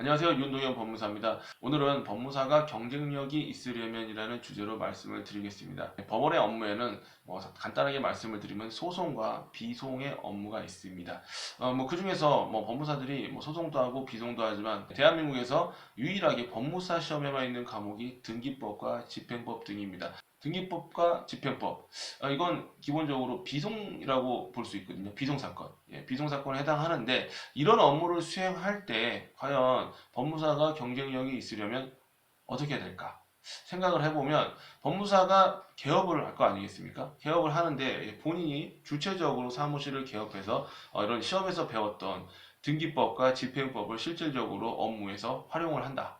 안녕하세요. 윤동현 법무사입니다. 오늘은 법무사가 경쟁력이 있으려면이라는 주제로 말씀을 드리겠습니다. 법원의 업무에는 간단하게 말씀을 드리면 소송과 비송의 업무가 있습니다. 그 중에서 법무사들이 소송도 하고 비송도 하지만 대한민국에서 유일하게 법무사 시험에만 있는 과목이 등기법과 집행법 등입니다. 등기법과 집행법. 이건 기본적으로 비송이라고 볼 수 있거든요. 비송사건. 비송사건에 해당하는데 이런 업무를 수행할 때 과연 법무사가 경쟁력이 있으려면 어떻게 해야 될까? 생각을 해보면 법무사가 개업을 할 거 아니겠습니까? 개업을 하는데 본인이 주체적으로 사무실을 개업해서 이런 시험에서 배웠던 등기법과 집행법을 실질적으로 업무에서 활용을 한다.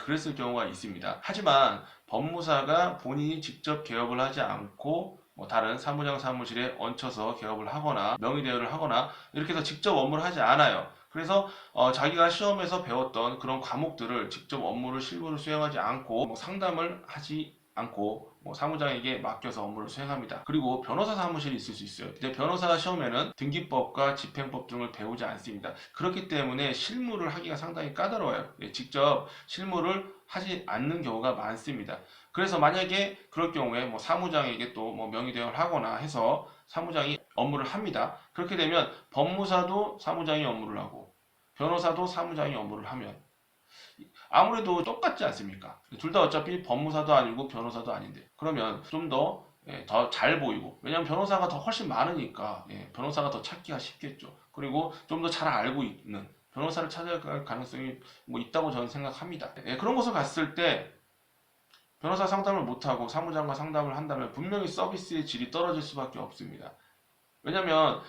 그랬을 경우가 있습니다. 하지만 법무사가 본인이 직접 개업을 하지 않고 다른 사무장 사무실에 얹혀서 개업을 하거나 명의대여를 하거나 이렇게 해서 직접 업무를 하지 않아요. 그래서 자기가 시험에서 배웠던 그런 과목들을 직접 업무를 실무를 수행하지 않고 상담을 하지 않고 사무장에게 맡겨서 업무를 수행합니다. 그리고 변호사 사무실이 있을 수 있어요. 근데 변호사 시험에는 등기법과 집행법 등을 배우지 않습니다. 그렇기 때문에 실무를 하기가 상당히 까다로워요. 직접 실무를 하지 않는 경우가 많습니다. 그래서 만약에 그럴 경우에 사무장에게 또 명의대여를 하거나 해서 사무장이 업무를 합니다. 그렇게 되면 법무사도 사무장이 업무를 하고 변호사도 사무장이 업무를 하면 아무래도 똑같지 않습니까? 둘 다 어차피 법무사도 아니고 변호사도 아닌데 그러면 좀 더 잘 보이고 왜냐하면 변호사가 더 훨씬 많으니까 변호사가 더 찾기가 쉽겠죠. 그리고 좀 더 잘 알고 있는 변호사를 찾아갈 가능성이 있다고 저는 생각합니다. 그런 곳을 갔을 때 변호사 상담을 못하고 사무장과 상담을 한다면 분명히 서비스의 질이 떨어질 수밖에 없습니다. 왜냐하면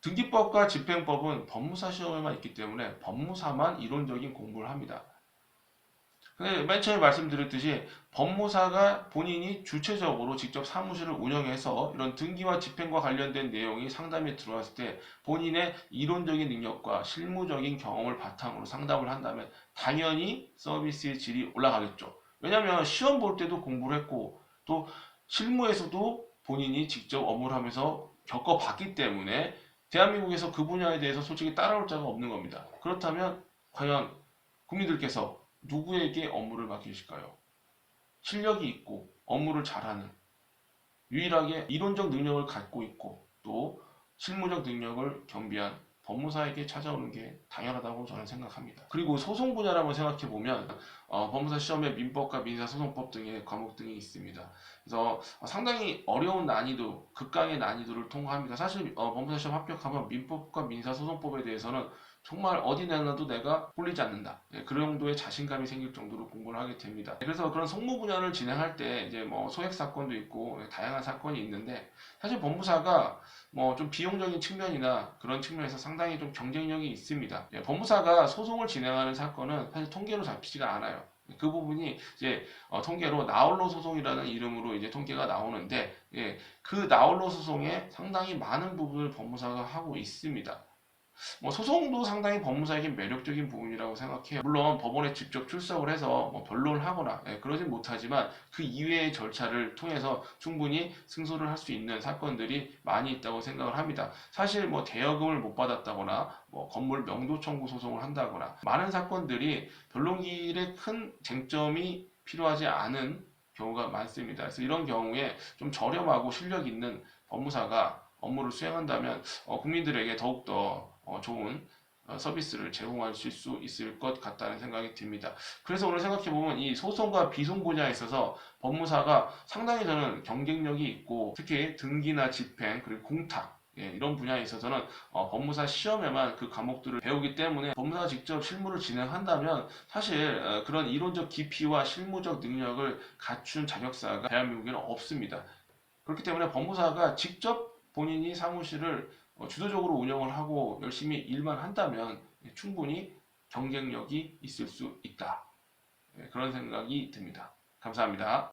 등기법과 집행법은 법무사 시험에만 있기 때문에 법무사만 이론적인 공부를 합니다. 근데 맨 처음에 말씀드렸듯이 법무사가 본인이 주체적으로 직접 사무실을 운영해서 이런 등기와 집행과 관련된 내용이 상담에 들어왔을 때 본인의 이론적인 능력과 실무적인 경험을 바탕으로 상담을 한다면 당연히 서비스의 질이 올라가겠죠. 왜냐하면 시험 볼 때도 공부를 했고 또 실무에서도 본인이 직접 업무를 하면서 겪어봤기 때문에 대한민국에서 그 분야에 대해서 솔직히 따라올 자가 없는 겁니다. 그렇다면 과연 국민들께서 누구에게 업무를 맡기실까요? 실력이 있고 업무를 잘하는 유일하게 이론적 능력을 갖고 있고 또 실무적 능력을 겸비한 법무사에게 찾아오는 게 당연하다고 저는 생각합니다. 그리고 소송 분야를 한번 생각해 보면 법무사 시험에 민법과 민사소송법 등의 과목 등이 있습니다. 그래서 상당히 어려운 난이도, 극강의 난이도를 통과합니다. 사실 법무사 시험 합격하면 민법과 민사소송법에 대해서는 정말 어디 내놔도 내가 꿀리지 않는다. 그런 정도의 자신감이 생길 정도로 공부를 하게 됩니다. 그래서 그런 송무 분야를 진행할 때 이제 소액 사건도 있고 다양한 사건이 있는데 사실 법무사가 좀 비용적인 측면이나 그런 측면에서 상당히 좀 경쟁력이 있습니다. 법무사가 소송을 진행하는 사건은 사실 통계로 잡히지가 않아요. 그 부분이 이제 통계로 나홀로 소송이라는 이름으로 이제 통계가 나오는데 그 나홀로 소송에 상당히 많은 부분을 법무사가 하고 있습니다. 소송도 상당히 법무사에게 매력적인 부분이라고 생각해요. 물론 법원에 직접 출석을 해서 변론을 하거나 그러진 못하지만 그 이외의 절차를 통해서 충분히 승소를 할 수 있는 사건들이 많이 있다고 생각을 합니다. 사실 대여금을 못 받았다거나 건물 명도 청구 소송을 한다거나 많은 사건들이 변론기일에 큰 쟁점이 필요하지 않은 경우가 많습니다. 그래서 이런 경우에 좀 저렴하고 실력 있는 법무사가 업무를 수행한다면 국민들에게 더욱더 좋은 서비스를 제공하실 수 있을 것 같다는 생각이 듭니다. 그래서 오늘 생각해보면 이 소송과 비송 분야에 있어서 법무사가 상당히 저는 경쟁력이 있고 특히 등기나 집행 그리고 공탁 이런 분야에 있어서는 법무사 시험에만 그 과목들을 배우기 때문에 법무사가 직접 실무를 진행한다면 사실 그런 이론적 깊이와 실무적 능력을 갖춘 자격사가 대한민국에는 없습니다. 그렇기 때문에 법무사가 직접 본인이 사무실을 주도적으로 운영을 하고 열심히 일만 한다면 충분히 경쟁력이 있을 수 있다. 그런 생각이 듭니다. 감사합니다.